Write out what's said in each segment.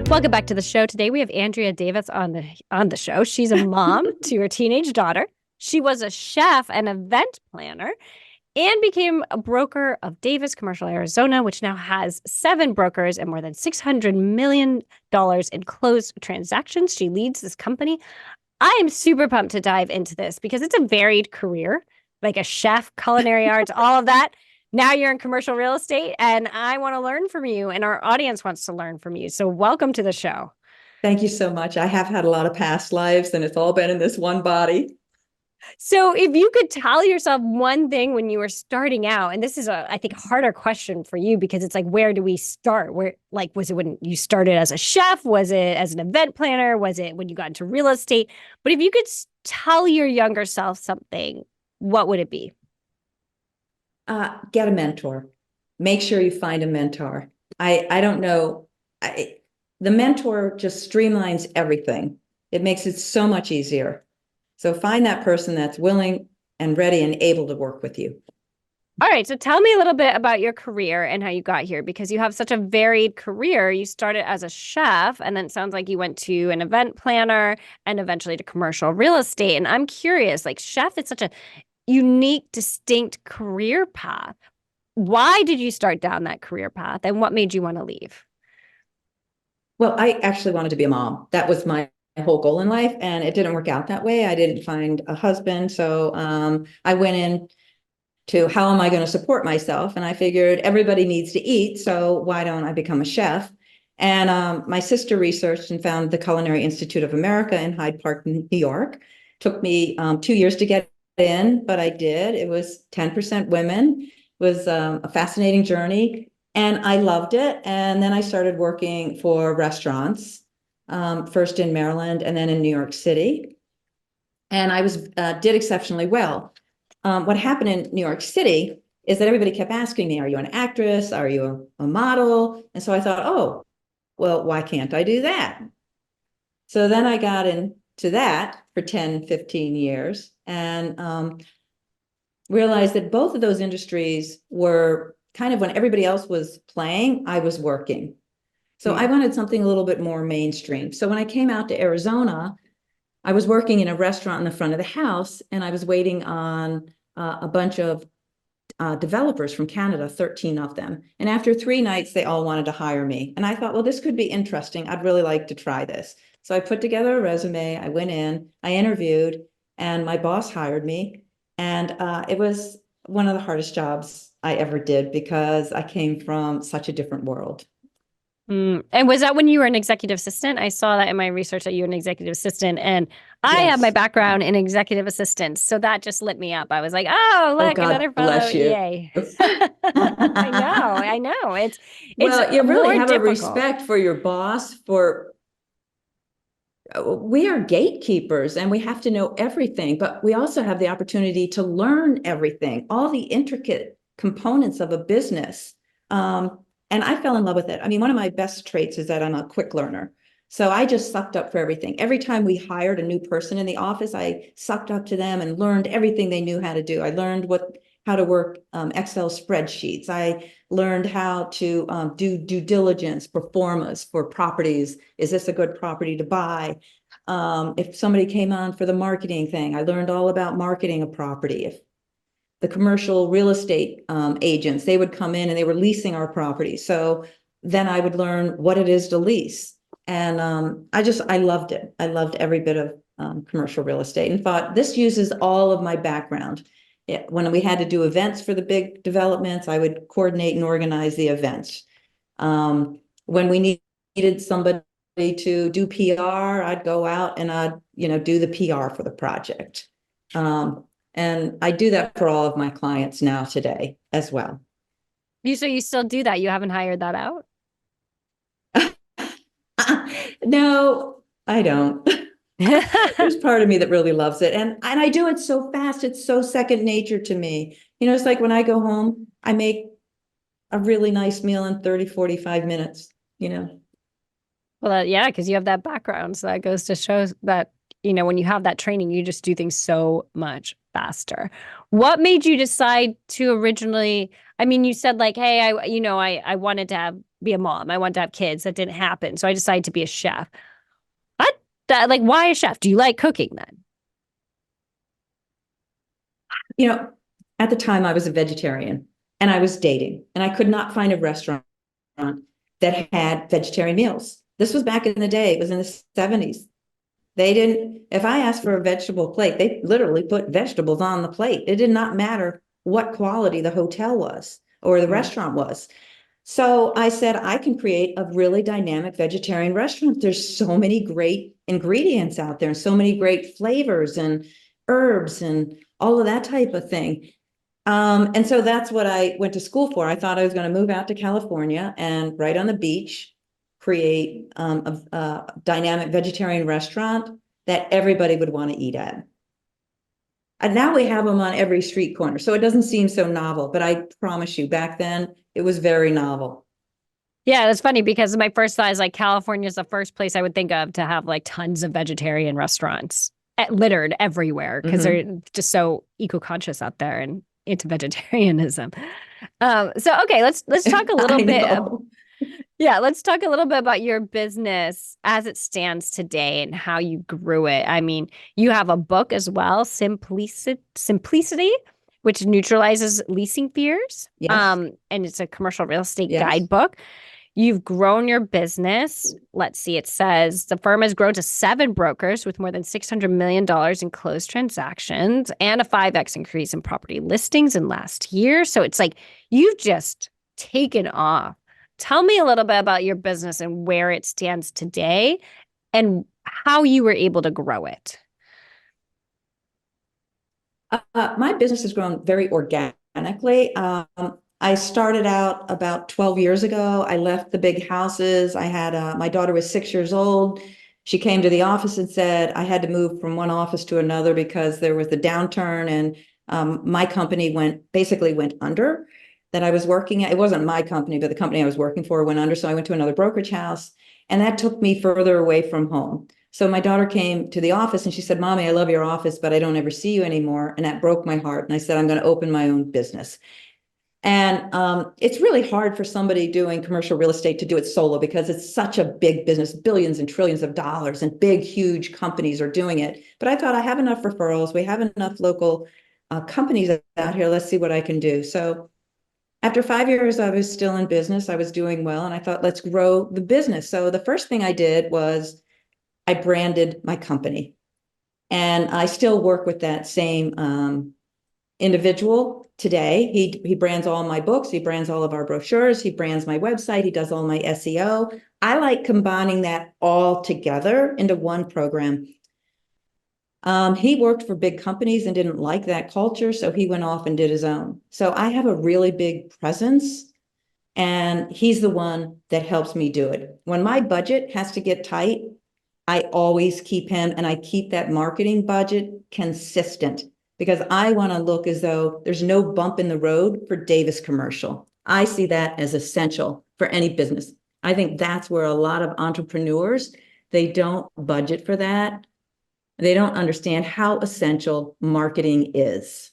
Welcome back to the show. Today we have Andrea Davis on the show. She's a mom to her teenage daughter. She was a chef and event planner and became a broker of Davis Commercial Arizona, which now has 7 brokers and more than $600 million in closed transactions. She leads this company. I am super pumped to dive into this because it's a varied career, like a chef, culinary arts, all of that. Now you're in commercial real estate, and I want to learn from you, and our audience wants to learn from you. So welcome to the show. Thank you so much. I have had a lot of past lives, and it's all been in this one body. So if you could tell yourself one thing when you were starting out, and this is I think, a harder question for you because it's like, where do we start? Was it when you started as a chef? Was it as an event planner? Was it when you got into real estate? But if you could tell your younger self something, what would it be? Get a mentor. Make sure you find a mentor. I don't know. The mentor just streamlines everything. It makes it so much easier. So find that person that's willing and ready and able to work with you. All right. So tell me a little bit about your career and how you got here, because you have such a varied career. You started as a chef, and then it sounds like you went to an event planner and eventually to commercial real estate. And I'm curious, like, chef is such a unique, distinct career path. Why did you start down that career path, and what made you want to leave? Well, I actually wanted to be a mom. That was my whole goal in life, and it didn't work out that way. I didn't find a husband. So I went in to how am I going to support myself? And I figured everybody needs to eat. So why don't I become a chef? And my sister researched and found the Culinary Institute of America in Hyde Park, New York. Took me 2 years to get in, but I did. It was 10% women. It was a fascinating journey, and I loved it. And then I started working for restaurants, first in Maryland and then in New York City. And I did exceptionally well. What happened in New York City is that everybody kept asking me, are you an actress? Are you a model? And so I thought, oh, well, why can't I do that? So then I got into that for 10, 15 years and realized that both of those industries were kind of, when everybody else was playing, I was working. So I wanted something a little bit more mainstream. So when I came out to Arizona, I was working in a restaurant in the front of the house, and I was waiting on a bunch of developers from Canada, 13 of them. And after 3 nights, they all wanted to hire me. And I thought, well, this could be interesting. I'd really like to try this. So I put together a resume. I went in, I interviewed, and my boss hired me. And it was one of the hardest jobs I ever did because I came from such a different world. And was that when you were an executive assistant? I saw that in my research that you were an executive assistant, and I have my background in executive assistants. So that just lit me up. I was like, oh, look, God another fellow. bless you. Yay. I know. It's Well, you really have difficult. a respect for your boss. We are gatekeepers and we have to know everything, but we also have the opportunity to learn everything, all the intricate components of a business. And I fell in love with it. I mean, one of my best traits is that I'm a quick learner. So I just sucked up for everything. Every time we hired a new person in the office, I sucked up to them and learned everything they knew how to do. I learned how to work Excel spreadsheets. I learned how to do due diligence, pro formas for properties. Is this a good property to buy? If somebody came on for the marketing thing, I learned all about marketing a property. If the commercial real estate agents, they would come in and they were leasing our property. So then I would learn what it is to lease. And I loved it. I loved every bit of commercial real estate and thought this uses all of my background. When we had to do events for the big developments, I would coordinate and organize the events. When we needed somebody to do PR, I'd go out and I'd, do the PR for the project. And I do that for all of my clients now today as well. So you still do that? You haven't hired that out? No, I don't. There's part of me that really loves it. And I do it so fast. It's so second nature to me. It's like when I go home, I make a really nice meal in 30, 45 minutes, Well, yeah, because you have that background. So that goes to show that, when you have that training, you just do things so much faster. What made you decide to originally, I mean, you said like, hey, I wanted to be a mom. I wanted to have kids. That didn't happen. So I decided to be a chef. What? Like, why a chef? Do you like cooking then? You know, at the time I was a vegetarian and I was dating and I could not find a restaurant that had vegetarian meals. This was back in the day. It was in the 70s. They didn't, if I asked for a vegetable plate, they literally put vegetables on the plate. It did not matter what quality the hotel was or the restaurant was. So I said, I can create a really dynamic vegetarian restaurant. There's so many great ingredients out there and so many great flavors and herbs and all of that type of thing. And so that's what I went to school for. I thought I was going to move out to California and right on the beach, create a dynamic vegetarian restaurant that everybody would want to eat at. And now we have them on every street corner. So it doesn't seem so novel, but I promise you back then it was very novel. Yeah, that's funny because my first thought is like California is the first place I would think of to have like tons of vegetarian restaurants littered everywhere because they're just so eco-conscious out there and into vegetarianism. So okay, let's talk a little bit. Yeah, let's talk a little bit about your business as it stands today and how you grew it. I mean, you have a book as well, Simplicity, which neutralizes leasing fears. Yes. And it's a commercial real estate Yes. guidebook. You've grown your business. Let's see, it says the firm has grown to 7 brokers with more than $600 million in closed transactions and a 5x increase in property listings in last year. So it's like you've just taken off. Tell me a little bit about your business and where it stands today and how you were able to grow it. My business has grown very organically. I started out about 12 years ago. I left the big houses. I had my daughter was 6 years old. She came to the office and said I had to move from one office to another because there was the downturn and my company basically went under that I was working at. It wasn't my company, but the company I was working for went under. So I went to another brokerage house and that took me further away from home. So my daughter came to the office and she said, Mommy, I love your office, but I don't ever see you anymore. And that broke my heart. And I said, I'm going to open my own business. And it's really hard for somebody doing commercial real estate to do it solo because it's such a big business, billions and trillions of dollars, and big, huge companies are doing it. But I thought I have enough referrals. We have enough local companies out here. Let's see what I can do. So after 5 years, I was still in business. I was doing well. And I thought, let's grow the business. So the first thing I did was I branded my company. And I still work with that same individual today. He brands all my books. He brands all of our brochures. He brands my website. He does all my SEO. I like combining that all together into one program. He worked for big companies and didn't like that culture, so he went off and did his own. So I have a really big presence, and he's the one that helps me do it. When my budget has to get tight, I always keep him, and I keep that marketing budget consistent because I want to look as though there's no bump in the road for Davis Commercial. I see that as essential for any business. I think that's where a lot of entrepreneurs, they don't budget for that. They don't understand how essential marketing is.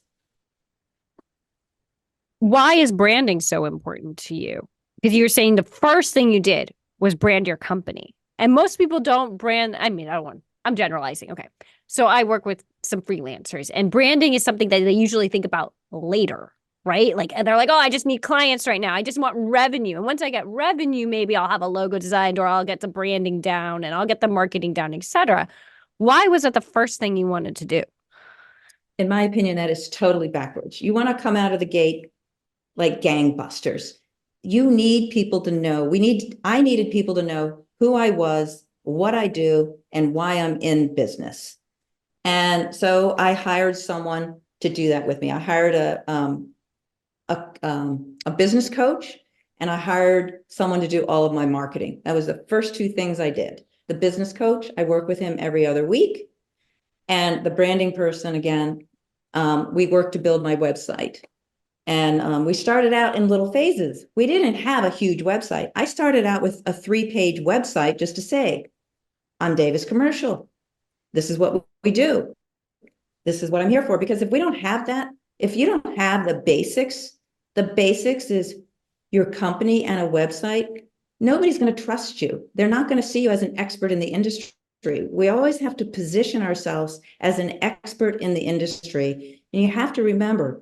Why is branding so important to you? Because you're saying the first thing you did was brand your company. And most people don't brand. I mean, I'm generalizing. Okay. So I work with some freelancers and branding is something that they usually think about later, right? Like, and they're like, oh, I just need clients right now. I just want revenue. And once I get revenue, maybe I'll have a logo designed or I'll get the branding down and I'll get the marketing down, etc. Why was it the first thing you wanted to do? In my opinion, that is totally backwards. You want to come out of the gate like gangbusters. You need people to know. I needed people to know who I was, what I do, and why I'm in business. And so I hired someone to do that with me. I hired a business coach, and I hired someone to do all of my marketing. That was the first 2 things I did. The business coach, I work with him every other week. And the branding person, again, we work to build my website. And we started out in little phases. We didn't have a huge website. I started out with a 3-page website just to say, I'm Davis Commercial. This is what we do. this is what I'm here for. Because if we don't have that, if you don't have the basics is your company and a website, nobody's going to trust you. They're not going to see you as an expert in the industry. We always have to position ourselves as an expert in the industry. And you have to remember,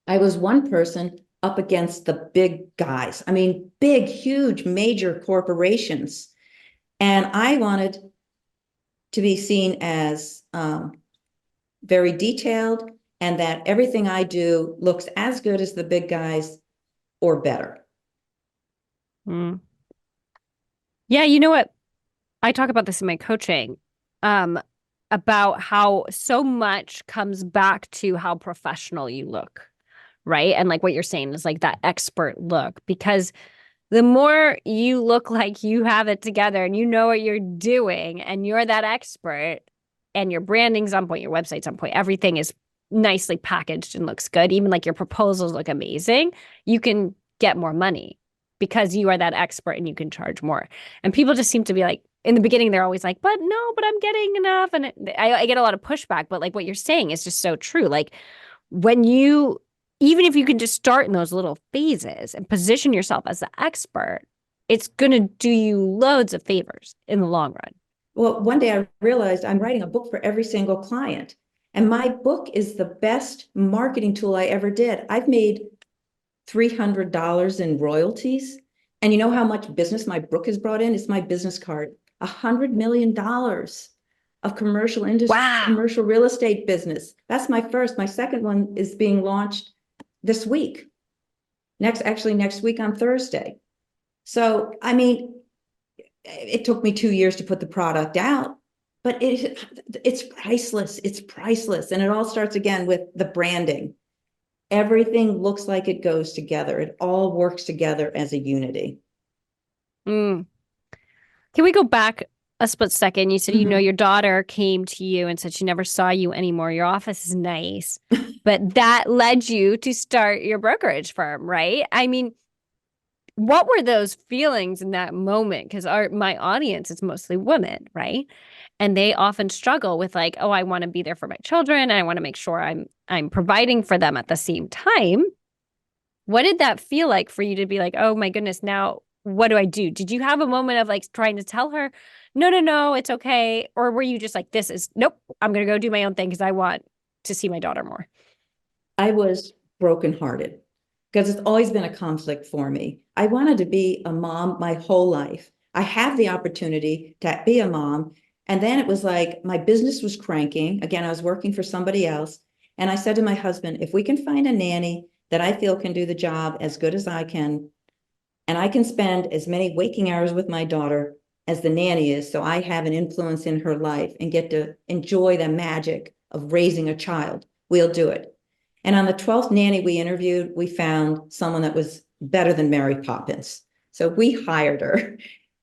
I was one person up against the big guys. I mean, big, huge, major corporations. And I wanted to be seen as very detailed, and that everything I do looks as good as the big guys or better. Mm. Yeah, you know what? I talk about this in my coaching, about how so much comes back to how professional you look, right? And like what you're saying is like that expert look, because the more you look like you have it together and you know what you're doing and you're that expert and your branding's on point, your website's on point, everything is nicely packaged and looks good, even like your proposals look amazing, you can get more money because you are that expert and you can charge more. And people just seem to be like, in the beginning, they're always like, but no, but I'm getting enough. And I get a lot of pushback, but like what you're saying is just so true. Like when you, even if you can just start in those little phases and position yourself as the expert, it's going to do you loads of favors in the long run. Well, one day I realized I'm writing a book for every single client. And my book is the best marketing tool I ever did. I've made $300 in royalties. And you know how much business my book has brought in? It's my business card. $100 million of commercial industry, Wow. commercial real estate business. That's my first. My second one is being launched this week. Next week on Thursday. So, I mean, it took me 2 years to put the product out, but it's priceless. It's priceless. And it all starts again with the branding. Everything looks like it goes together. It all works together as a unity. Mm. Can we go back a split second? You said, you know, your daughter came to you and said she never saw you anymore. Your office is nice, but that led you to start your brokerage firm, right? I mean, what were those feelings in that moment? Because my audience is mostly women, right? And they often struggle with like, oh, I want to be there for my children, and I want to make sure I'm providing for them at the same time. What did that feel like for you to be like, oh my goodness, now what do I do? Did you have a moment of like trying to tell her, no, no, no, it's okay? Or were you just like, this is, nope, I'm going to go do my own thing because I want to see my daughter more? I was brokenhearted because it's always been a conflict for me. I wanted to be a mom my whole life. I have the opportunity to be a mom. And then it was like my business was cranking. Again, I was working for somebody else. And I said to my husband, if we can find a nanny that I feel can do the job as good as I can, and I can spend as many waking hours with my daughter as the nanny is, so I have an influence in her life and get to enjoy the magic of raising a child, we'll do it. And on the 12th nanny we interviewed, we found someone that was better than Mary Poppins. So we hired her.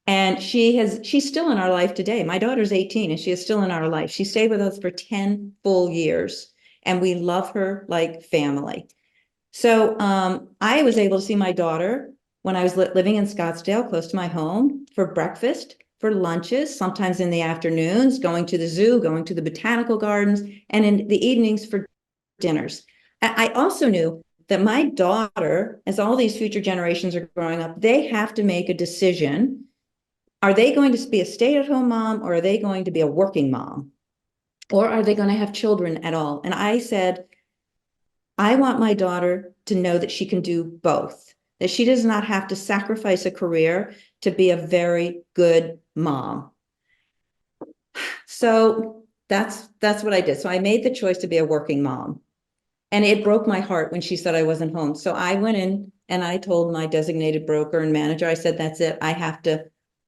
And she's still in our life today. My daughter's 18 and she is still in our life. She stayed with us for 10 full years and we love her like family. So I was able to see my daughter when I was living in Scottsdale, close to my home, for breakfast, for lunches, sometimes in the afternoons, going to the zoo, going to the botanical gardens, and in the evenings for dinners. I also knew that my daughter, as all these future generations are growing up, they have to make a decision. Are they going to be a stay-at-home mom, or are they going to be a working mom? Or are they going to have children at all? And I said, I want my daughter to know that she can do both, that she does not have to sacrifice a career to be a very good mom. So that's what I did. So I made the choice to be a working mom. And it broke my heart when she said I wasn't home. So I went in and I told my designated broker and manager, I said, that's it.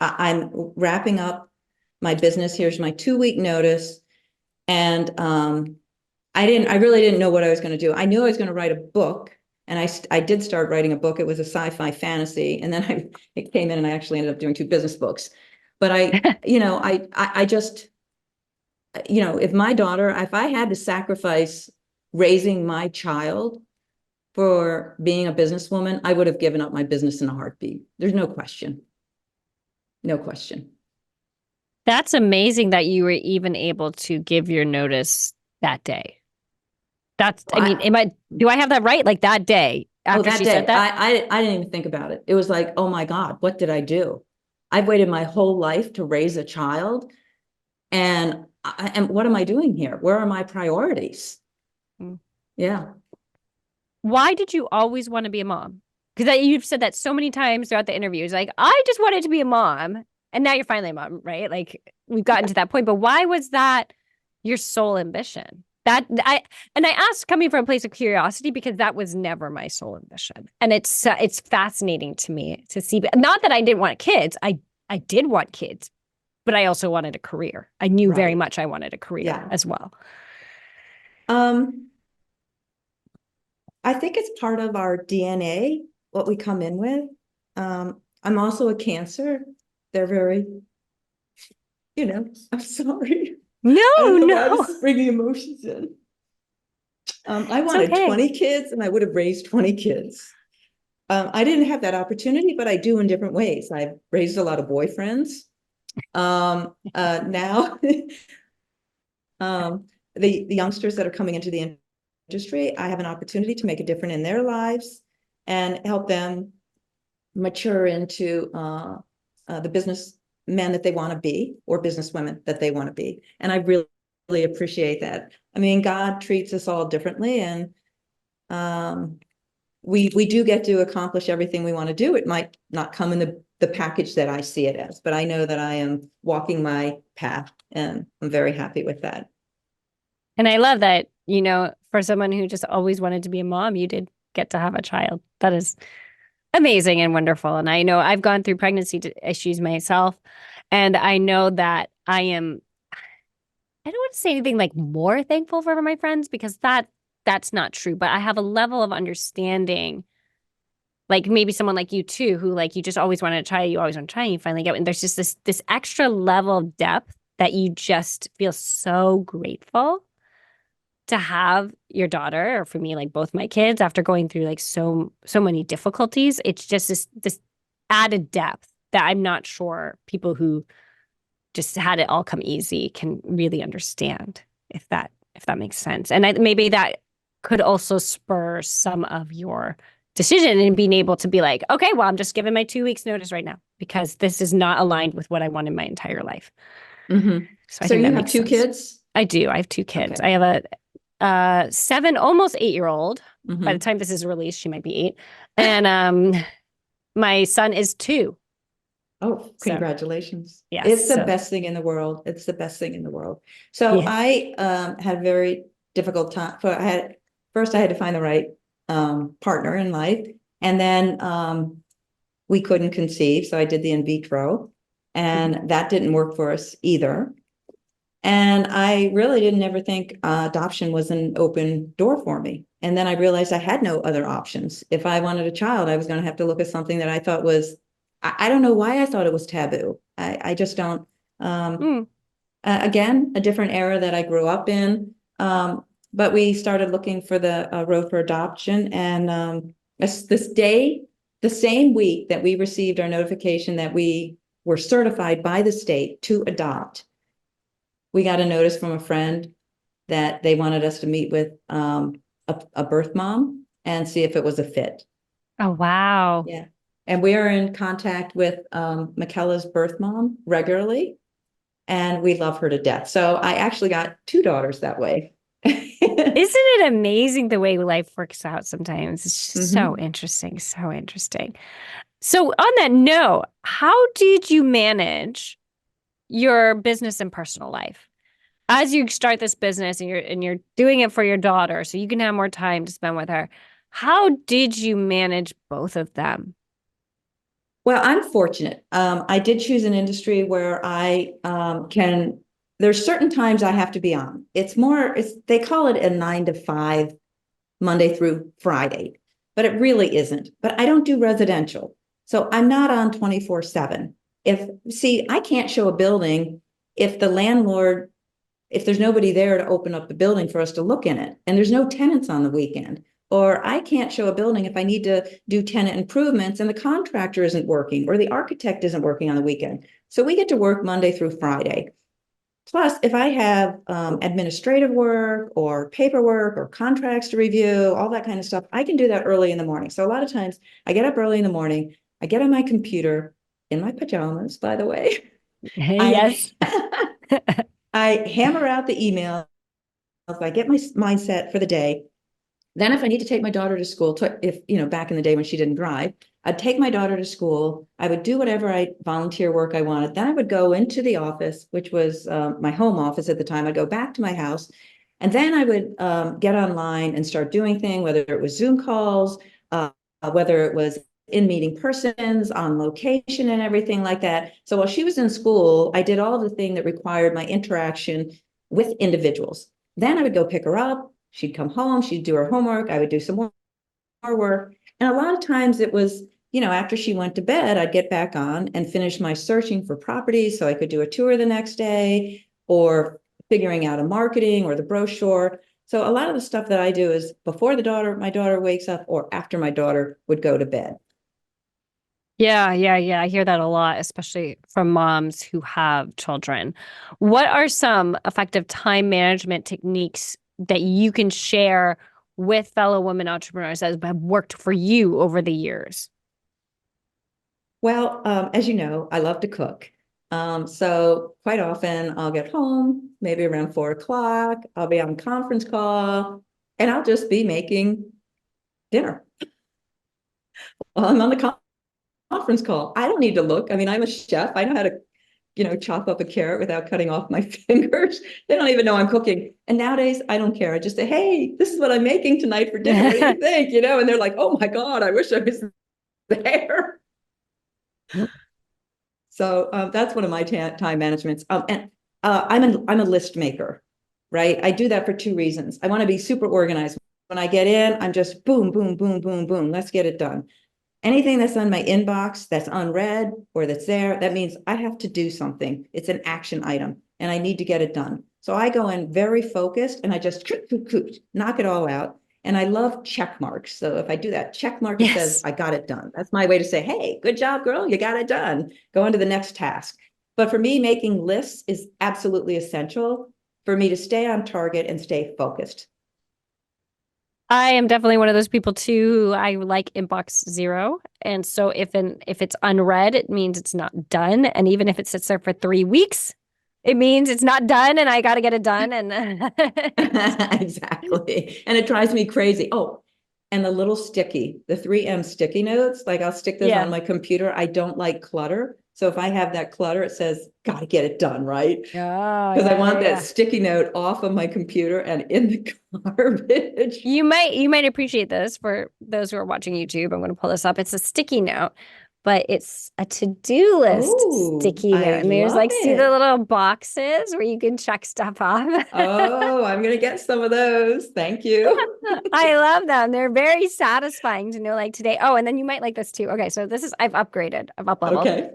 I'm wrapping up my business. Here's my 2-week notice. And I really didn't know what I was going to do. I knew I was going to write a book, and I did start writing a book. It was a sci-fi fantasy, and then it came in, and I actually ended up doing 2 business books. But I just, if I had to sacrifice raising my child for being a businesswoman, I would have given up my business in a heartbeat. There's no question. No question. That's amazing that you were even able to give your notice that day. That's, Well, I mean, do I have that right? Like that day after that she day, said that? I didn't even think about it. It was like, oh my God, what did I do? I've waited my whole life to raise a child. And what am I doing here? Where are my priorities? Mm. Yeah. Why did you always want to be a mom? Because you've said that so many times throughout the interviews. Like, I just wanted to be a mom. And now you're finally a mom, right? Like, we've gotten to that point. But why was that your sole ambition? I asked coming from a place of curiosity because that was never my sole ambition. And it's fascinating to me to see. Not that I didn't want kids. I did want kids, but I also wanted a career. I knew very Right. much I wanted a career Yeah. as well. Um, I think it's part of our DNA, what we come in with. I'm also a Cancer. They're very, I'm sorry. No, I don't know why no, this is bringing emotions in. I it's wanted okay. 20 kids and I would have raised 20 kids. I didn't have that opportunity, but I do in different ways. I've raised a lot of boyfriends. Now, the youngsters that are coming into the industry, I have an opportunity to make a difference in their lives and help them mature into the businessmen that they want to be or businesswomen that they want to be. And I really appreciate that. I mean, God treats us all differently, and we do get to accomplish everything we want to do. It might not come in the package that I see it as, but I know that I am walking my path, and I'm very happy with that. And I love that, for someone who just always wanted to be a mom, you did get to have a child. That is amazing and wonderful. And I know I've gone through pregnancy issues myself. And I know that I don't want to say anything like more thankful for my friends because that's not true. But I have a level of understanding, like maybe someone like you too, who like you just always wanted to try, you always want to try, and you finally get it. And there's just this extra level of depth that you just feel so grateful to have your daughter, or for me, like both my kids, after going through like so many difficulties. It's just this added depth that I'm not sure people who just had it all come easy can really understand, if that makes sense. And maybe that could also spur some of your decision and being able to be like, okay, well, I'm just giving my 2 weeks notice right now because this is not aligned with what I wanted my entire life. Mm-hmm. So I So think that you have makes two sense. kids? I do. I have two kids. Okay. I have a 7, almost 8-year-old. Mm-hmm. By the time this is released, she might be 8. And my son is 2. Oh, So congratulations. yes. It's the So best thing in the world. It's the best thing in the world. So yeah. I had a very difficult time. First I had to find the right partner in life. And then we couldn't conceive. So I did the in vitro, and that didn't work for us either. And I really didn't ever think adoption was an open door for me. And then I realized I had no other options. If I wanted a child, I was going to have to look at something that I thought was, I don't know why I thought it was taboo. I just don't. Again, a different era that I grew up in. But we started looking for the road for adoption. And this day, the same week that we received our notification that we were certified by the state to adopt, we got a notice from a friend that they wanted us to meet with a birth mom and see if it was a fit. Oh, wow. Yeah. And we are in contact with Michaela's birth mom regularly, and we love her to death. So I actually got 2 daughters that way. Isn't it amazing the way life works out sometimes? It's just so Mm-hmm. interesting, so interesting. So on that note, how did you manage your business and personal life? As you start this business and you're doing it for your daughter so you can have more time to spend with her, how did you manage both of them? Well, I'm fortunate. I did choose an industry where I can, there's certain times I have to be on. They call it a 9 to 5, Monday through Friday, but it really isn't. But I don't do residential. So I'm not on 24/7. I can't show a building if the landlord, if there's nobody there to open up the building for us to look in it, and there's no tenants on the weekend. Or I can't show a building if I need to do tenant improvements and the contractor isn't working or the architect isn't working on the weekend. So we get to work Monday through Friday. Plus, if I have administrative work or paperwork or contracts to review, all that kind of stuff, I can do that early in the morning. So a lot of times I get up early in the morning, I get on my computer in my pajamas, by the way. I Yes. I hammer out the emails, I get my mindset for the day. Then if I need to take my daughter to school, if, back in the day when she didn't drive, I'd take my daughter to school. I would do whatever volunteer work I wanted. Then I would go into the office, which was my home office at the time. I'd go back to my house. And then I would get online and start doing things, whether it was Zoom calls, whether it was in meeting persons, on location and everything like that. So while she was in school, I did all of the thing that required my interaction with individuals. Then I would go pick her up. She'd come home, she'd do her homework, I would do some more work. And a lot of times it was, after she went to bed, I'd get back on and finish my searching for properties so I could do a tour the next day, or figuring out a marketing or the brochure. So a lot of the stuff that I do is before my daughter wakes up, or after my daughter would go to bed. Yeah, yeah, yeah. I hear that a lot, especially from moms who have children. What are some effective time management techniques that you can share with fellow women entrepreneurs that have worked for you over the years? Well, as you know, I love to cook. So quite often I'll get home, maybe around 4 o'clock, I'll be on a conference call, and I'll just be making dinner while I'm on the conference call. I don't need to look. I mean, I'm a chef. I know how to, chop up a carrot without cutting off my fingers. They don't even know I'm cooking. And nowadays, I don't care. I just say, hey, this is what I'm making tonight for dinner. What do you think? And they're like, oh my God, I wish I was there. So that's one of my time managements. And I'm a list maker, right? I do that for two reasons. I want to be super organized. When I get in, I'm just boom, boom, boom, boom, boom. Let's get it done. Anything that's on my inbox that's unread or that's there, that means I have to do something. It's an action item and I need to get it done. So I go in very focused and I just knock it all out. And I love check marks. So if I do that check mark, it says, Yes. I got it done. That's my way to say, hey, good job, girl. You got it done. Go on to the next task. But for me, making lists is absolutely essential for me to stay on target and stay focused. I am definitely one of those people too. I like inbox zero. And so if it's unread, it means it's not done. And even if it sits there for 3 weeks, it means it's not done and I got to get it done. And Exactly. And it drives me crazy. Oh, and the 3M sticky notes, like I'll stick those yeah. on my computer. I don't like clutter. So if I have that clutter, it says, got to get it done, right? Oh, Because I yeah, yeah, want that yeah. sticky note off of my computer and in the garbage. You might appreciate this for those who are watching YouTube. I'm going to pull this up. It's a sticky note, but it's a to-do list Oh, sticky note. I And there's love like, see the it. little boxes where you can check stuff off. Oh, I'm going to get some of those. Thank you. I love them. They're very satisfying to know, like today. Oh, and then you might like this too. Okay, so I've upgraded, I've up leveled. Okay.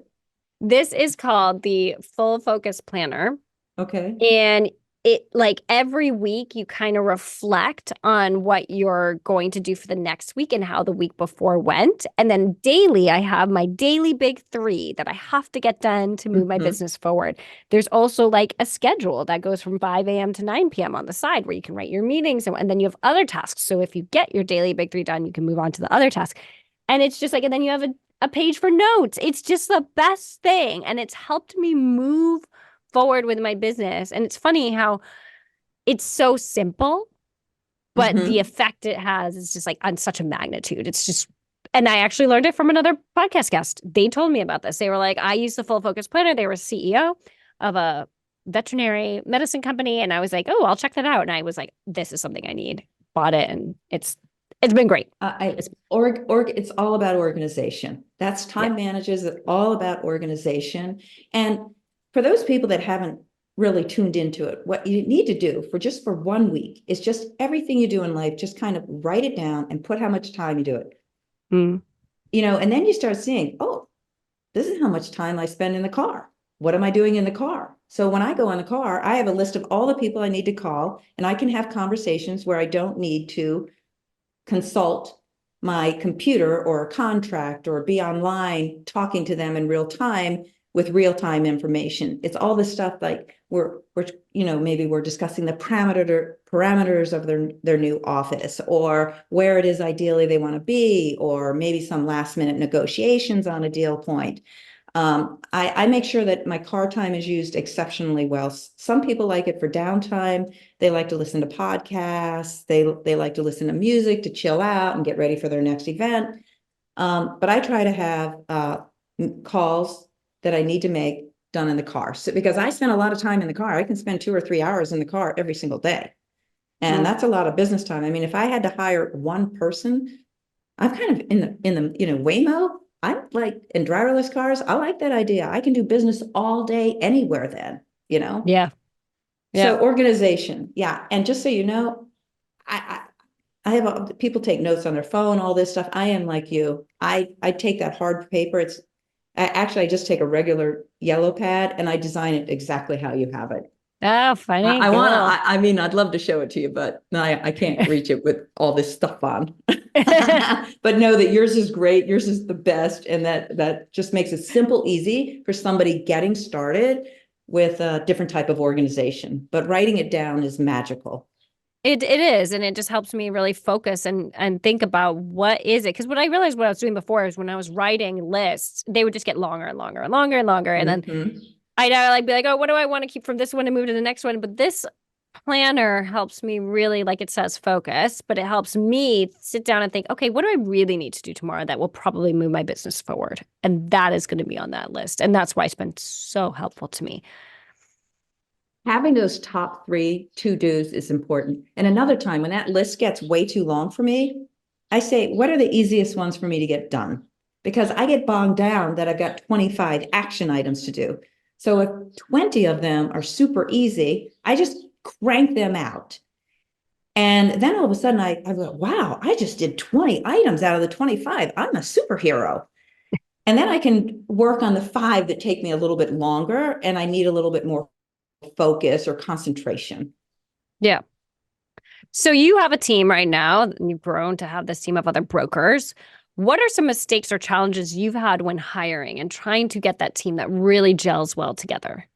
This is called the Full Focus Planner. Okay. And it like every week you kind of reflect on what you're going to do for the next week and how the week before went. And then daily, I have my daily big three that I have to get done to move my Mhm. business forward. There's also like a schedule that goes from 5 a.m. to 9 p.m. on the side where you can write your meetings. And then you have other tasks. So if you get your daily big three done, you can move on to the other task. And it's just like, and then you have a page for notes. It's just the best thing. And it's helped me move forward with my business. And it's funny how it's so simple, but the Mhm. effect it has is just like on such a magnitude. It's just, and I actually learned it from another podcast guest. They told me about this. They were like, I use the Full Focus Planner. They were CEO of a veterinary medicine company. And I was like, oh, I'll check that out. And I was like, this is something I need. Bought it. And it's been great. It's all about organization. That's Yeah. time managers. It's all about organization. And for those people that haven't really tuned into it, what you need to do for 1 week is just everything you do in life, just kind of write it down and put how much time you do it. Mm. And then you start seeing, oh, this is how much time I spend in the car. What am I doing in the car? So when I go in the car, I have a list of all the people I need to call, and I can have conversations where I don't need to consult my computer or a contract or be online talking to them in real time with real time information. It's all the stuff like maybe we're discussing the parameters of their new office, or where it is ideally they want to be, or maybe some last minute negotiations on a deal point. I make sure that my car time is used exceptionally well. Some people like it for downtime. They like to listen to podcasts. They like to listen to music to chill out and get ready for their next event. But I try to have calls that I need to make done in the car. So, because I spend a lot of time in the car, I can spend 2 or 3 hours in the car every single day. And that's a lot of business time. I mean, if I had to hire one person, I'm kind of in the Waymo. I'm like in driverless cars. I like that idea. I can do business all day anywhere then, Yeah. So organization. Yeah. And just so you know, I have people take notes on their phone, all this stuff. I am like you. I take that hard paper. I just take a regular yellow pad and I design it exactly how you have it. Oh, funny. I mean, I'd love to show it to you, but no, I can't reach it with all this stuff on. But know that yours is great. Yours is the best. And that just makes it simple, easy for somebody getting started with a different type of organization. But writing it down is magical. It is, and it just helps me really focus and think about what is it. Because what I realized what I was doing before is when I was writing lists, they would just get longer and longer and longer and longer. And then I'd like be like, oh, what do I want to keep from this one and move to the next one? But this planner helps me really, like it says, focus, but it helps me sit down and think, okay, what do I really need to do tomorrow that will probably move my business forward? And that is going to be on that list. And that's why it's been so helpful to me. Having those top 3 to-dos is important. And another time when that list gets way too long for me, I say, what are the easiest ones for me to get done? Because I get bogged down that I've got 25 action items to do. So if 20 of them are super easy, I just crank them out. And then all of a sudden I go, wow, I just did 20 items out of the 25. I'm a superhero. And then I can work on the 5 that take me a little bit longer and I need a little bit more focus or concentration. Yeah. So you have a team right now, and you've grown to have this team of other brokers. What are some mistakes or challenges you've had when hiring and trying to get that team that really gels well together?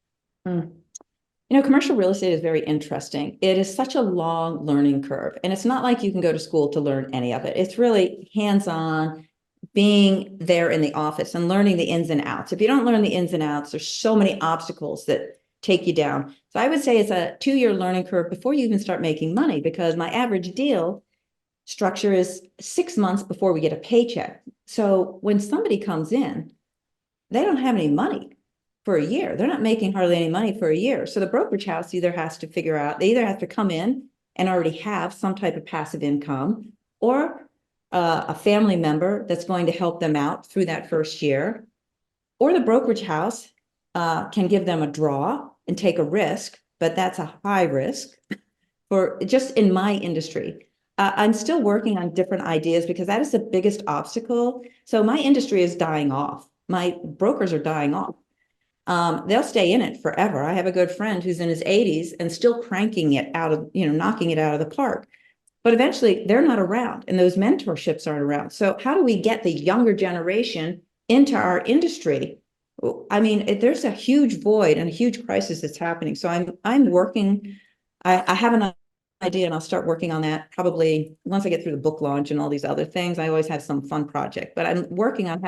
Commercial real estate is very interesting. It is such a long learning curve, and it's not like you can go to school to learn any of it. It's really hands-on, being there in the office and learning the ins and outs. If you don't learn the ins and outs, there's so many obstacles that take you down. So I would say it's a 2-year learning curve before you even start making money, because my average deal structure is 6 months before we get a paycheck. So when somebody comes in, they don't have any money for a year. They're not making hardly any money for a year. So the brokerage house either has to figure out, they either have to come in and already have some type of passive income, or a family member that's going to help them out through that first year, or the brokerage house can give them a draw and take a risk, but that's a high risk for just in my industry. I'm still working on different ideas because that is the biggest obstacle. So my industry is dying off. My brokers are dying off. They'll stay in it forever. I have a good friend who's in his 80s and still cranking it out of, knocking it out of the park. But eventually they're not around and those mentorships aren't around. So how do we get the younger generation into our industry? I mean, there's a huge void and a huge crisis that's happening. So I'm working, I have an idea and I'll start working on that probably once I get through the book launch and all these other things. I always have some fun project, but I'm working on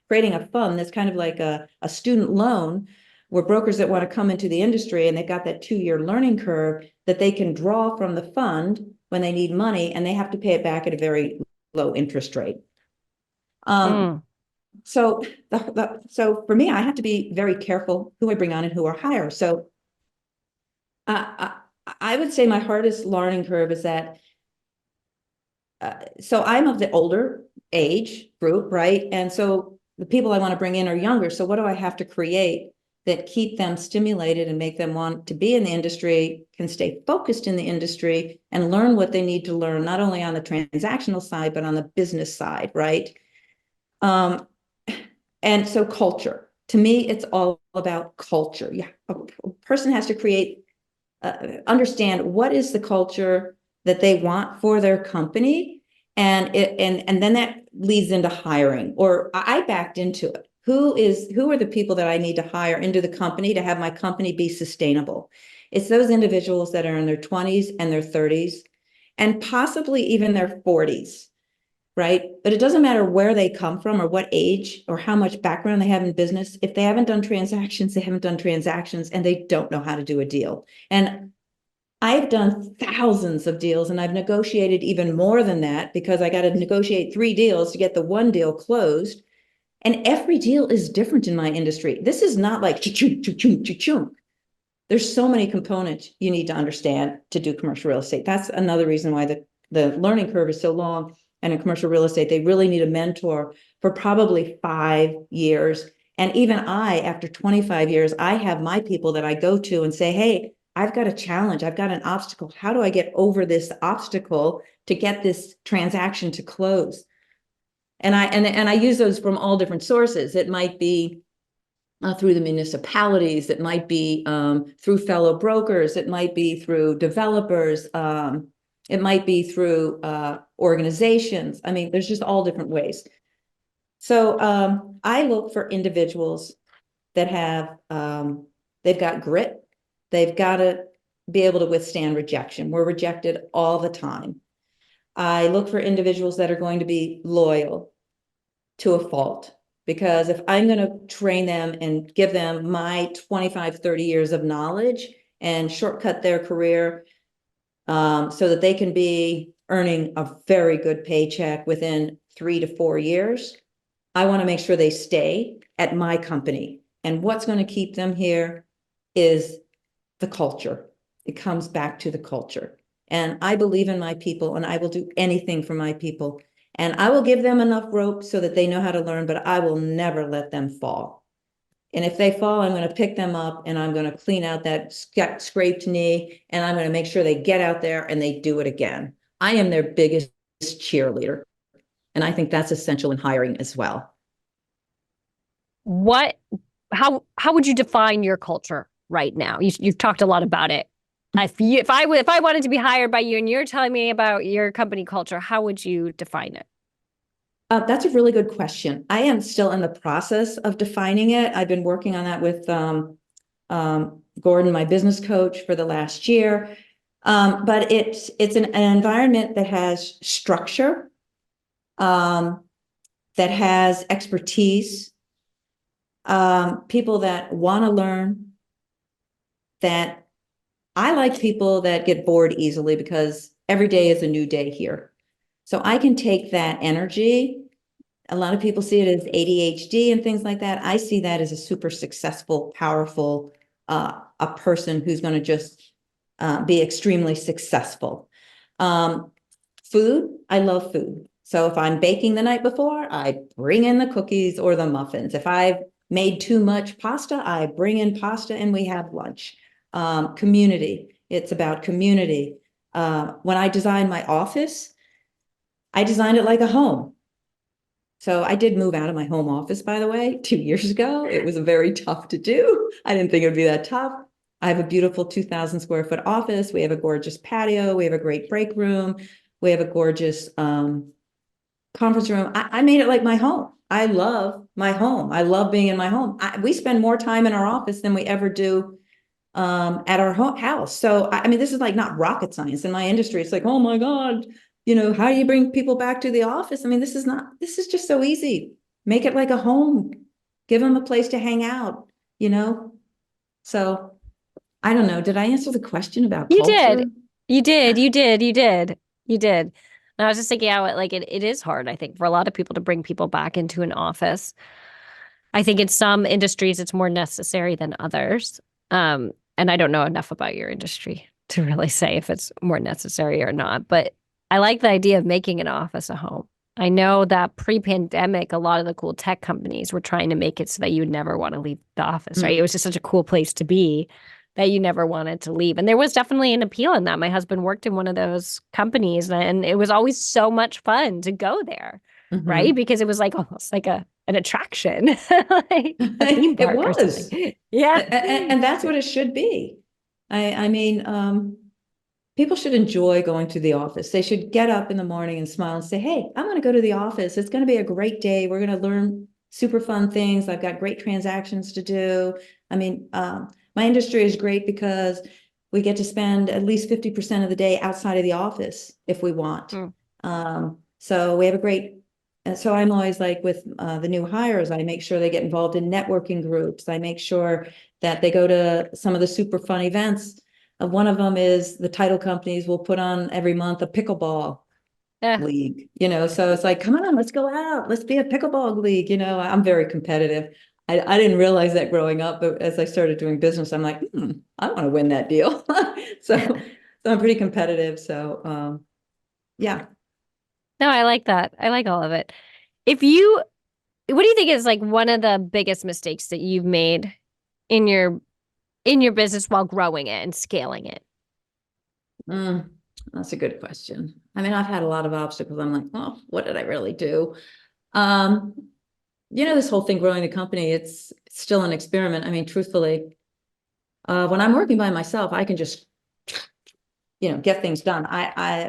creating a fund that's kind of like a student loan, where brokers that want to come into the industry and they've got that 2-year learning curve that they can draw from the fund when they need money, and they have to pay it back at a very low interest rate. So so for me, I have to be very careful who I bring on and who I hire. So I would say my hardest learning curve is that, so I'm of the older age group, right? And so the people I want to bring in are younger. So what do I have to create that keep them stimulated and make them want to be in the industry, can stay focused in the industry and learn what they need to learn, not only on the transactional side, but on the business side, right? And so culture, to me, it's all about culture. Yeah, a person has to create, understand what is the culture that they want for their company. And then that leads into hiring, or I backed into it. Who are the people that I need to hire into the company to have my company be sustainable? It's those individuals that are in their 20s and their 30s and possibly even their 40s, right? But it doesn't matter where they come from or what age or how much background they have in business. If they haven't done transactions, they haven't done transactions and they don't know how to do a deal. And I've done thousands of deals and I've negotiated even more than that because I got to negotiate 3 deals to get the one deal closed. And every deal is different in my industry. This is not like cha-chung, cha-chung, cha-chung. There's so many components you need to understand to do commercial real estate. That's another reason why the learning curve is so long. And in commercial real estate, they really need a mentor for probably 5 years. And even after 25 years, I have my people that I go to and say, hey, I've got a challenge. I've got an obstacle. How do I get over this obstacle to get this transaction to close? And I use those from all different sources. It might be through the municipalities. It might be through fellow brokers. It might be through developers. It might be through organizations. I mean, there's just all different ways. So I look for individuals that have, they've got grit. They've got to be able to withstand rejection. We're rejected all the time. I look for individuals that are going to be loyal to a fault. Because if I'm going to train them and give them my 25, 30 years of knowledge and shortcut their career so that they can be earning a very good paycheck within 3 to 4 years, I want to make sure they stay at my company. And what's going to keep them here is the culture. It comes back to the culture. And I believe in my people and I will do anything for my people. And I will give them enough rope so that they know how to learn, but I will never let them fall. And if they fall, I'm going to pick them up and I'm going to clean out that scraped knee and I'm going to make sure they get out there and they do it again. I am their biggest cheerleader. And I think that's essential in hiring as well. How would you define your culture right now? You've talked a lot about it. If I wanted to be hired by you and you're telling me about your company culture, how would you define it? That's a really good question. I am still in the process of defining it. I've been working on that with Gordon, my business coach, for the last year. But it's an environment that has structure, that has expertise, people that want to learn, that I like people that get bored easily because every day is a new day here. So I can take that energy. A lot of people see it as ADHD and things like that. I see that as a super successful, powerful, a person who's going to just be extremely successful. Food, I love food. So if I'm baking the night before, I bring in the cookies or the muffins. If I've made too much pasta, I bring in pasta and we have lunch. Community, it's about community. When I designed my office, I designed it like a home. So I did move out of my home office, by the way, 2 years ago. It was very tough to do. I didn't think it would be that tough. I have a beautiful 2,000 square foot office. We have a gorgeous patio. We have a great break room. We have a gorgeous conference room. I made it like my home. I love my home. I love being in my home. We spend more time in our office than we ever do at our house. So, I mean, this is like not rocket science in my industry. It's like, oh my God, how do you bring people back to the office? I mean, this is just so easy. Make it like a home, give them a place to hang out, So I don't know. Did I answer the question about You culture? did. You did. You did. You did. You did. And I was just thinking how it is hard, I think, for a lot of people to bring people back into an office. I think in some industries it's more necessary than others. And I don't know enough about your industry to really say if it's more necessary or not. But I like the idea of making an office a home. I know that pre-pandemic, a lot of the cool tech companies were trying to make it so that you would never want to leave the office, right? It was just such a cool place to be that you never wanted to leave. And there was definitely an appeal in that. My husband worked in one of those companies and it was always so much fun to go there, right? Because it was like almost like an attraction, like a theme It park or was. something. Yeah. And that's what it should be. I mean, people should enjoy going to the office. They should get up in the morning and smile and say, hey, I'm going to go to the office. It's going to be a great day. We're going to learn super fun things. I've got great transactions to do. I mean, my industry is great because we get to spend at least 50% of the day outside of the office if we want. So we have a great, so I'm always like with the new hires, I make sure they get involved in networking groups. I make sure that they go to some of the super fun events. One of them is the title companies will put on every month a pickleball league, so it's like, come on, let's go out, let's be a pickleball league. I'm very competitive. I didn't realize that growing up, but as I started doing business, I'm like, I want to win that deal. so I'm pretty competitive. So yeah. No, I like that. I like all of it. If you, what do you think is like one of the biggest mistakes that you've made in your business while growing it and scaling it? That's a good question. I mean, I've had a lot of obstacles. I'm like, oh, what did I really do? Um, this whole thing growing the company, it's still an experiment. I mean, truthfully, when I'm working by myself, I can just, get things done.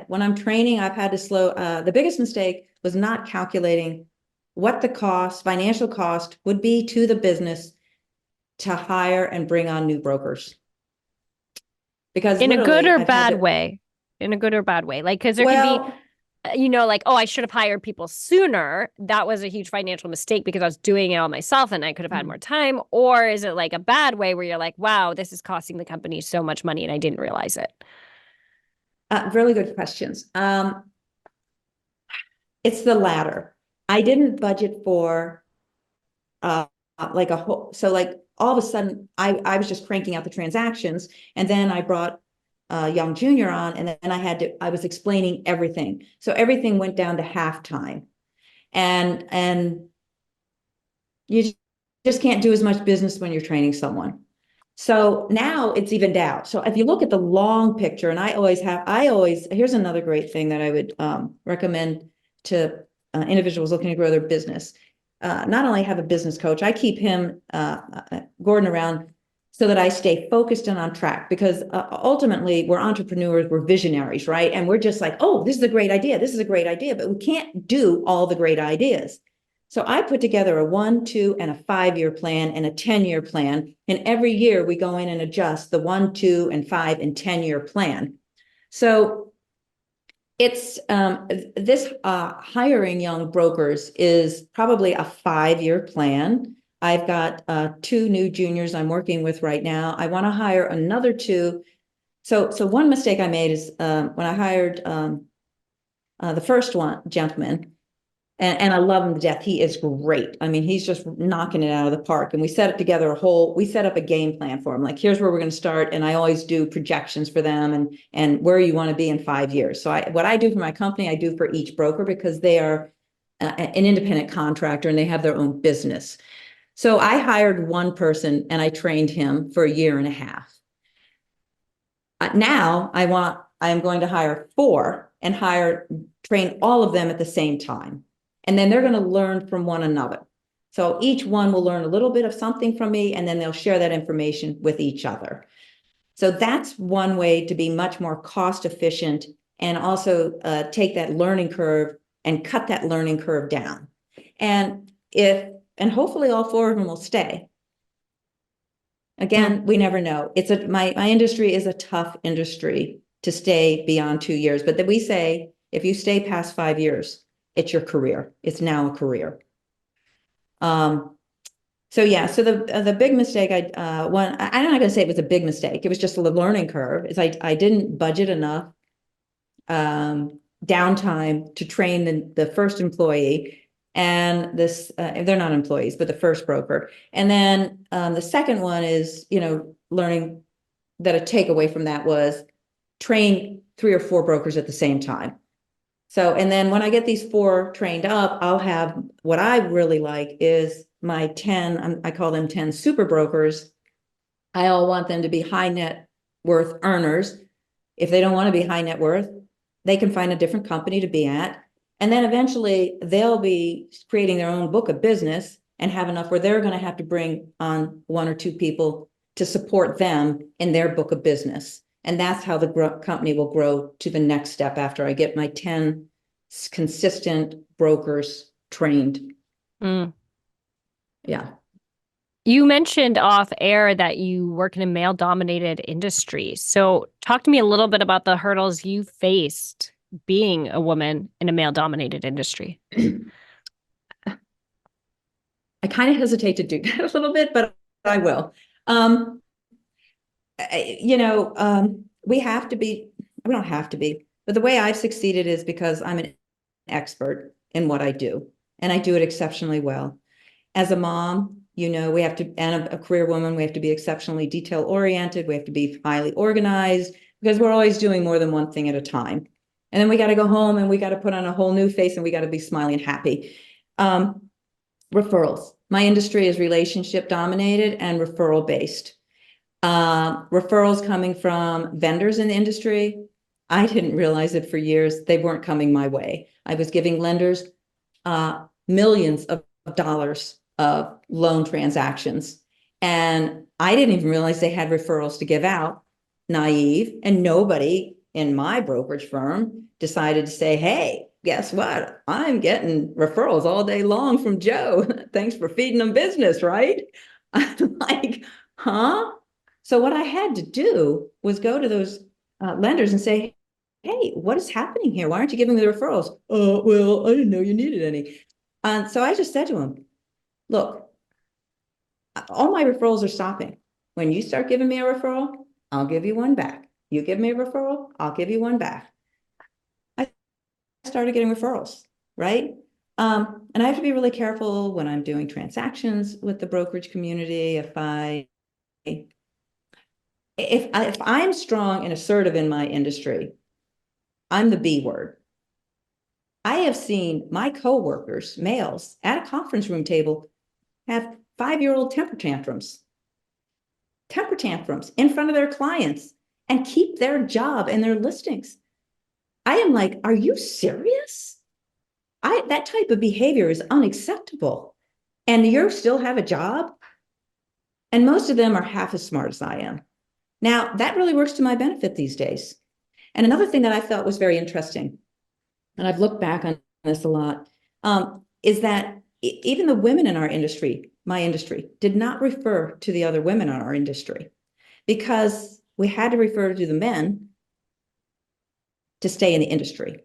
When I'm training, I've had to slow. The biggest mistake was not calculating what the financial cost would be to the business to hire and bring on new brokers. Because In a good literally, or I've had bad to, way? In a good or bad way? Like, because there can be, well, like, oh, I should have hired people sooner. That was a huge financial mistake because I was doing it all myself and I could have had more time. Or is it like a bad way where you're like, wow, this is costing the company so much money and I didn't realize it? really good questions. It's the latter. I didn't budget for like a whole, so like all of a sudden I was just cranking out the transactions, and then I brought a young junior on, and then I was explaining everything. So everything went down to halftime. And you just can't do as much business when you're training someone. So now it's evened out. So if you look at the long picture, and here's another great thing that I would recommend to individuals looking to grow their business. Not only have a business coach, I keep him, Gordon, around so that I stay focused and on track, because ultimately we're entrepreneurs, we're visionaries, right? And we're just like, oh, this is a great idea. This is a great idea, but we can't do all the great ideas. So I put together a 1, 2, and a 5-year plan and a 10-year plan. And every year we go in and adjust the 1, 2, and 5 and 10-year plan. So it's this hiring young brokers is probably a 5-year plan. I've got 2 new juniors I'm working with right now. I want to hire another 2. So one mistake I made is when I hired the first gentleman. And I love him to death. He is great. I mean, he's just knocking it out of the park. And we set up a game plan for him. Like, here's where we're going to start. And I always do projections for them and where you want to be in 5 years. So what I do for my company, I do for each broker, because they are an independent contractor and they have their own business. So I hired one person and I trained him for 1.5 years. Now I am going to hire 4 and train all of them at the same time. And then they're going to learn from one another. So each one will learn a little bit of something from me, and then they'll share that information with each other. So that's one way to be much more cost efficient, and also take that learning curve and cut that learning curve down. And hopefully all 4 of them will stay. Again, we never know. My industry is a tough industry to stay beyond 2 years, but then we say, if you stay past 5 years, it's your career. It's now a career. So the big mistake I'm not going to say it was a big mistake. It was just a learning curve. I didn't budget enough downtime to train the first employee, and they're not employees, but the first broker. And then the second one is, learning that a takeaway from that was train 3 or 4 brokers at the same time. So, and then when I get these 4 trained up, I'll have, what I really like is my 10, I call them 10 super brokers. I all want them to be high net worth earners. If they don't want to be high net worth, they can find a different company to be at. And then eventually they'll be creating their own book of business and have enough where they're going to have to bring on 1 or 2 people to support them in their book of business. And that's how the company will grow to the next step after I get my 10 consistent brokers trained. yeah. You mentioned off air that you work in a male dominated industry. So talk to me a little bit about the hurdles you faced being a woman in a male dominated industry. I kind of hesitate to do that a little bit, but I will. We have to be, we don't have to be, but the way I've succeeded is because I'm an expert in what I do, and I do it exceptionally well. As a mom, we have to, and a career woman, we have to be exceptionally detail oriented. We have to be highly organized because we're always doing more than one thing at a time. And then we got to go home and we got to put on a whole new face and we got to be smiling and happy. Referrals. My industry is relationship dominated and referral based. Referrals coming from vendors in the industry. I didn't realize it for years. They weren't coming my way. I was giving lenders millions of dollars of loan transactions. And I didn't even realize they had referrals to give out, naive. And nobody in my brokerage firm decided to say, hey, guess what? I'm getting referrals all day long from Joe. Thanks for feeding them business, right? I'm like, huh? So what I had to do was go to those lenders and say, hey, what is happening here? Why aren't you giving me the referrals? Oh, well, I didn't know you needed any. So I just said to him, look, all my referrals are stopping. When you start giving me a referral, I'll give you one back. You give me a referral, I'll give you one back. I started getting referrals, right? And I have to be really careful when I'm doing transactions with the brokerage community. If I'm strong and assertive in my industry, I'm the B word. I have seen my coworkers, males, at a conference room table have 5-year-old temper tantrums in front of their clients and keep their job and their listings. I am like, are you serious? That type of behavior is unacceptable. And you still have a job? And most of them are half as smart as I am. Now, that really works to my benefit these days. And another thing that I felt was very interesting, and I've looked back on this a lot, is that even the women in our industry, my industry, did not refer to the other women in our industry because we had to refer to the men to stay in the industry.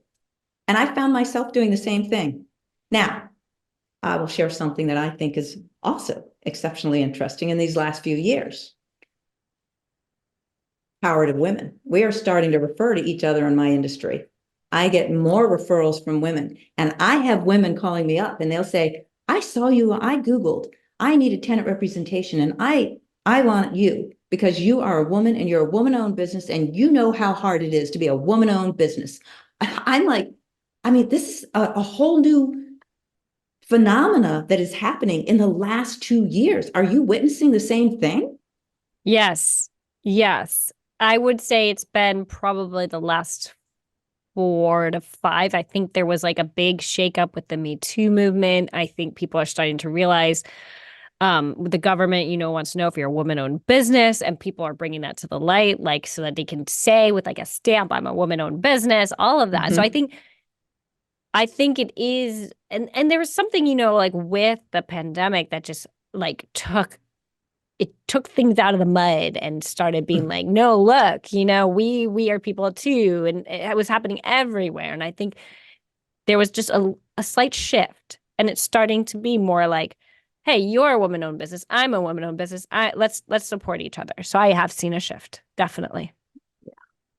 And I found myself doing the same thing. Now, I will share something that I think is also exceptionally interesting in these last few years. Power to women. We are starting to refer to each other in my industry. I get more referrals from women, and I have women calling me up and they'll say, I saw you, I Googled, I needed tenant representation, and I want you because you are a woman and you're a woman-owned business and you know how hard it is to be a woman-owned business. I'm like, this is a whole new phenomena that is happening in the last 2 years. Are you witnessing the same thing? Yes. Yes. I would say it's been probably the last 4 to 5. I think there was like a big shakeup with the Me Too movement. I think people are starting to realize the government, wants to know if you're a woman-owned business, and people are bringing that to the light, like so that they can say with like a stamp, I'm a woman-owned business, all of that. Mm-hmm. So I think it is, and there was something, like with the pandemic that just like took things out of the mud and started being like, no, look, we are people too. And it was happening everywhere. And I think there was just a slight shift, and it's starting to be more like, hey, you're a woman-owned business. I'm a woman-owned business. Let's support each other. So I have seen a shift, definitely.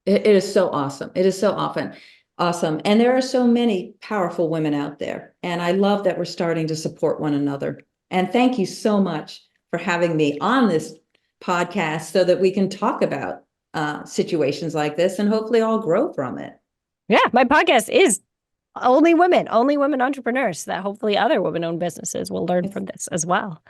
It is so awesome. It is so awesome. And there are so many powerful women out there. And I love that we're starting to support one another. And thank you so much for having me on this podcast so that we can talk about situations like this and hopefully all grow from it. Yeah, my podcast is only women entrepreneurs, so that hopefully other women-owned businesses will learn from this as well.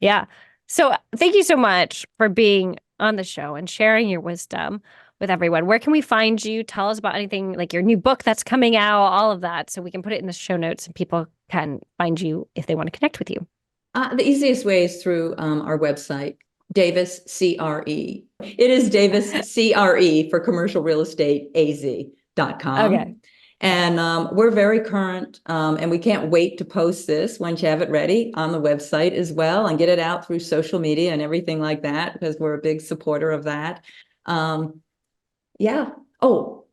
Yeah. So thank you so much for being on the show and sharing your wisdom with everyone. Where can we find you? Tell us about anything like your new book that's coming out, all of that, so we can put it in the show notes and people can find you if they want to connect with you. The easiest way is through our website, Davis CRE. It is Davis CRE for commercial real estate AZ.com. Okay. And we're very current, and we can't wait to post this once you have it ready on the website as well and get it out through social media and everything like that, because we're a big supporter of that. Yeah. Oh,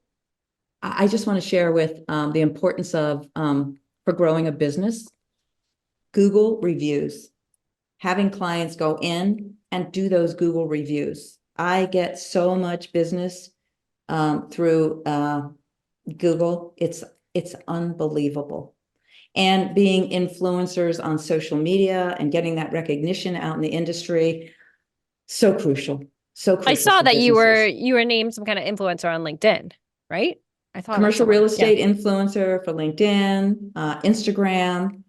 I just want to share with the importance of for growing a business, Google reviews, having clients go in and do those Google reviews. I get so much business through Google. It's unbelievable. And being influencers on social media and getting that recognition out in the industry, so crucial. So crucial. I saw for that businesses. you were named some kind of influencer on LinkedIn, right? I thought Commercial somewhere. real Yeah. estate influencer for LinkedIn, Instagram,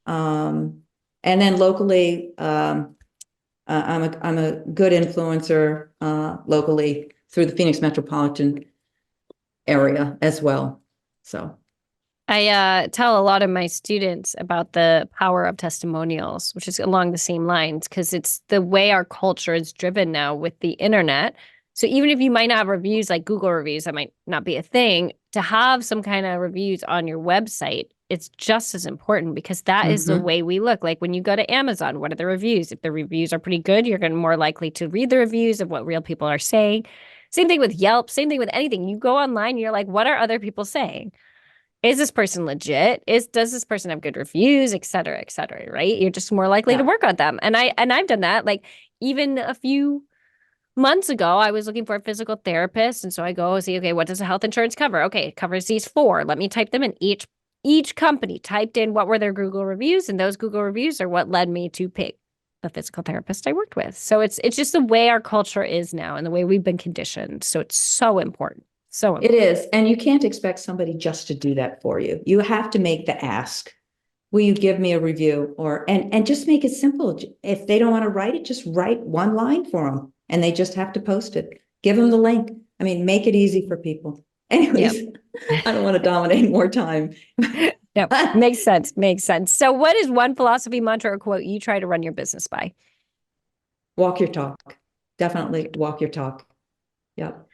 and then locally, I'm a good influencer locally through the Phoenix metropolitan area as well. So I tell a lot of my students about the power of testimonials, which is along the same lines, because it's the way our culture is driven now with the internet. So even if you might not have reviews like Google reviews, that might not be a thing, to have some kind of reviews on your website, it's just as important because that is the way we look. Like when you go to Amazon, what are the reviews? If the reviews are pretty good, you're going to more likely to read the reviews of what real people are saying. Same thing with Yelp, same thing with anything. You go online, you're like, what are other people saying? Is this person legit? Does this person have good reviews, et cetera, right? You're just more likely to work on them. And I've done that. Like even a few months ago, I was looking for a physical therapist. And so I go see, okay, what does a health insurance cover? Okay, it covers these four. Let me type them in. Each company typed in what were their Google reviews, and those Google reviews are what led me to pick the physical therapist I worked with. So it's just the way our culture is now and the way we've been conditioned. So it's so important. So it is. And you can't expect somebody just to do that for you. You have to make the ask. Will you give me a review? Or and just make it simple. If they don't want to write it, just write one line for them and they just have to post it. Give them the link. I mean, make it easy for people. Anyways, I don't want to dominate more time. No, makes sense. Makes sense. So what is one philosophy, mantra, or quote you try to run your business by? Walk your talk. Definitely walk your talk. Yep.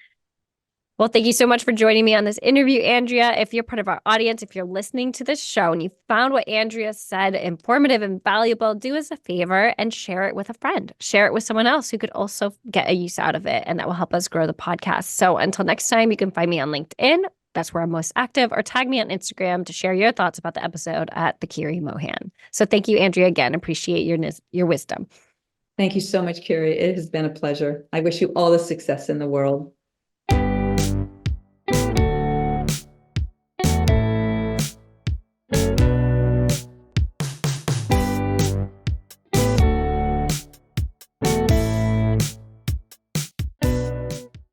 Well, thank you so much for joining me on this interview, Andrea. If you're part of our audience, if you're listening to this show and you found what Andrea said informative and valuable, do us a favor and share it with a friend. Share it with someone else who could also get a use out of it, and that will help us grow the podcast. So until next time, you can find me on LinkedIn. That's where I'm most active, or tag me on Instagram to share your thoughts about the episode at the Kiri Mohan. So thank you, Andrea, again. Appreciate your wisdom. Thank you so much, Carrie. It has been a pleasure. I wish you all the success in the world.